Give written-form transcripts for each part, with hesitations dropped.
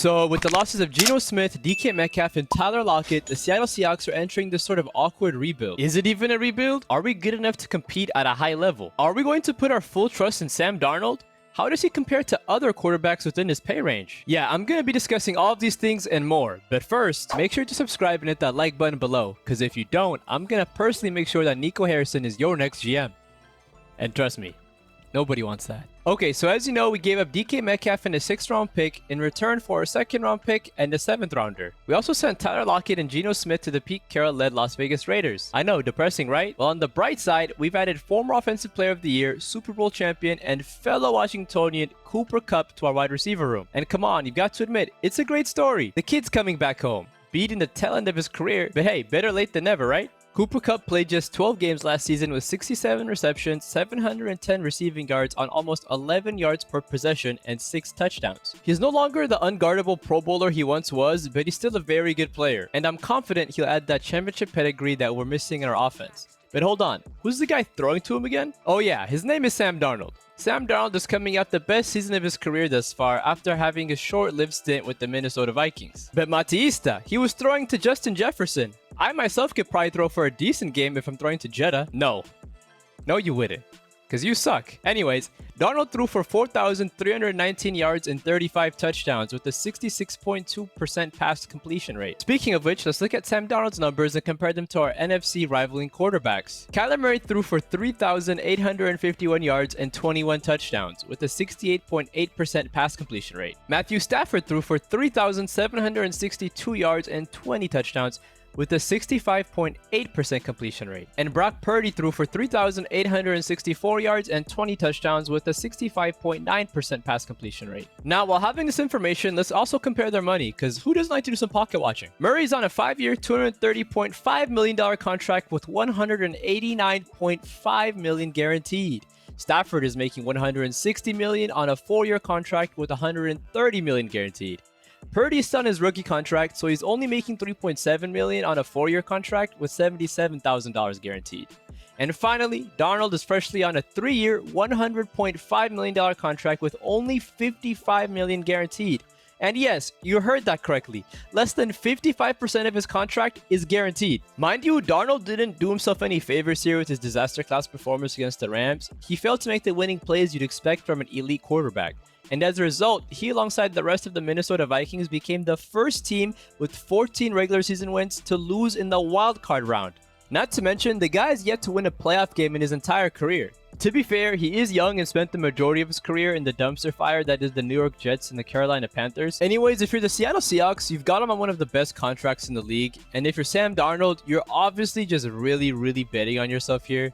So, with the losses of Geno Smith, DK Metcalf, and Tyler Lockett, the Seattle Seahawks are entering this sort of awkward rebuild. Is it even a rebuild? Are we good enough to compete at a high level? Are we going to put our full trust in Sam Darnold? How does he compare to other quarterbacks within his pay range? Yeah, I'm going to be discussing all of these things and more. But first, make sure to subscribe and hit that like button below, because if you don't, I'm going to personally make sure that Nico Harrison is your next GM. And trust me, nobody wants that. Okay, so as you know, we gave up DK Metcalf and a 6th round pick in return for a 2nd round pick and a 7th rounder. We also sent Tyler Lockett and Geno Smith to the Pete Carroll-led Las Vegas Raiders. I know, depressing, right? Well, on the bright side, we've added former Offensive Player of the Year, Super Bowl champion, and fellow Washingtonian Cooper Kupp to our wide receiver room. And come on, you've got to admit, it's a great story. The kid's coming back home, beating the tail end of his career, but hey, better late than never, right? Cooper Kupp played just 12 games last season with 67 receptions, 710 receiving yards on almost 11 yards per possession, and 6 touchdowns. He's no longer the unguardable Pro Bowler he once was, but he's still a very good player, and I'm confident he'll add that championship pedigree that we're missing in our offense. But hold on, who's the guy throwing to him again? Oh yeah, his name is Sam Darnold. Sam Darnold is coming out the best season of his career thus far after having a short-lived stint with the Minnesota Vikings. But Matista, he was throwing to Justin Jefferson. I myself could probably throw for a decent game if I'm throwing to Jeddah. No, you wouldn't, because you suck. Anyways, Darnold threw for 4,319 yards and 35 touchdowns with a 66.2% pass completion rate. Speaking of which, let's look at Sam Darnold's numbers and compare them to our NFC rivaling quarterbacks. Kyler Murray threw for 3,851 yards and 21 touchdowns with a 68.8% pass completion rate. Matthew Stafford threw for 3,762 yards and 20 touchdowns with a 65.8% completion rate. And Brock Purdy threw for 3,864 yards and 20 touchdowns with a 65.9% pass completion rate. Now, while having this information, let's also compare their money, because who doesn't like to do some pocket watching? Murray's on a 5-year, $230.5 million contract with $189.5 million guaranteed. Stafford is making $160 million on a 4-year contract with $130 million guaranteed. Purdy's still on his rookie contract, so he's only making $3.7 million on a 4-year contract with $77,000 guaranteed. And finally, Darnold is freshly on a 3-year, $100.5 million contract with only $55 million guaranteed. And yes, you heard that correctly. Less than 55% of his contract is guaranteed. Mind you, Darnold didn't do himself any favors here with his disaster class performance against the Rams. He failed to make the winning plays you'd expect from an elite quarterback. And as a result, he alongside the rest of the Minnesota Vikings became the first team with 14 regular season wins to lose in the wildcard round. Not to mention, the guy has yet to win a playoff game in his entire career. To be fair, he is young and spent the majority of his career in the dumpster fire that is the New York Jets and the Carolina Panthers. Anyways, if you're the Seattle Seahawks, you've got him on one of the best contracts in the league. And if you're Sam Darnold, you're obviously just really betting on yourself here.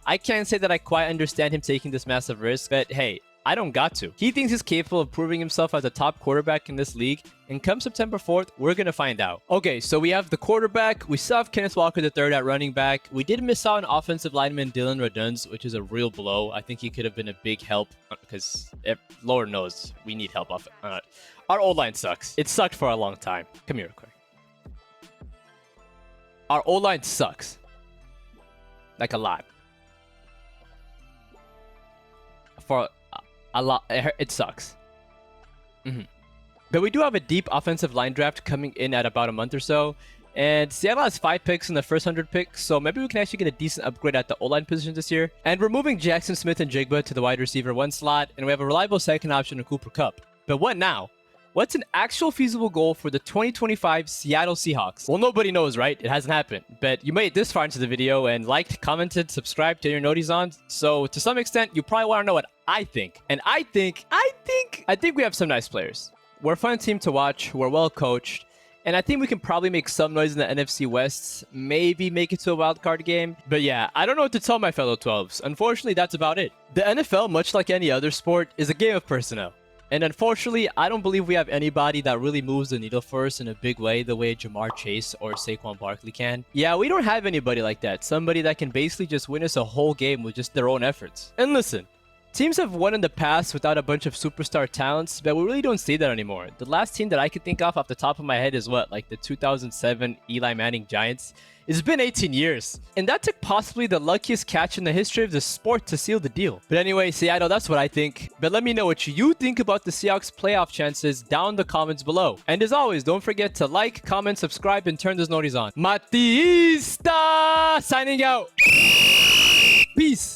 I can't say that I quite understand him taking this massive risk, but hey, I don't got to. He thinks he's capable of proving himself as a top quarterback in this league, and come September 4th, we're gonna find out. Okay, so we have the quarterback. We still have Kenneth Walker III at running back. We did miss out on offensive lineman Dylan Radunz, which is a real blow. I think he could have been a big help, because Lord knows we need help off. Our O-line sucks. It sucked for a long time. Come here real quick. Our O-line sucks. Like a lot. For a lot, it sucks. But we do have a deep offensive line draft coming in at about a month or so, and Seattle has 5 picks in the first 100 picks, so maybe we can actually get a decent upgrade at the O-line position this year. And we're moving Jackson Smith and Jigba to the wide receiver 1 slot, and we have a reliable second option in Cooper Kupp. But what now? What's an actual feasible goal for the 2025 Seattle Seahawks? Well, nobody knows, right? It hasn't happened. But you made it this far into the video and liked, commented, subscribed, turned your noties on. So to some extent, you probably want to know what I think. And I think we have some nice players. We're a fun team to watch. We're well coached. And I think we can probably make some noise in the NFC West. Maybe make it to a wildcard game. But yeah, I don't know what to tell my fellow 12s. Unfortunately, that's about it. The NFL, much like any other sport, is a game of personnel. And unfortunately, I don't believe we have anybody that really moves the needle for us in a big way the way Jamar Chase or Saquon Barkley can. Yeah, we don't have anybody like that. Somebody that can basically just win us a whole game with just their own efforts. And listen, Teams have won in the past without a bunch of superstar talents, but we really don't see that anymore. The last team that I could think of off the top of my head is what, like the 2007 Eli Manning Giants? It's been 18 years, and that took possibly the luckiest catch in the history of the sport to seal the deal. But anyway, Seattle, that's what I think. But let me know what you think about the Seahawks playoff chances down in the comments below. And as always, don't forget to like, comment, subscribe, and turn those notifications on. Matista signing out. Peace.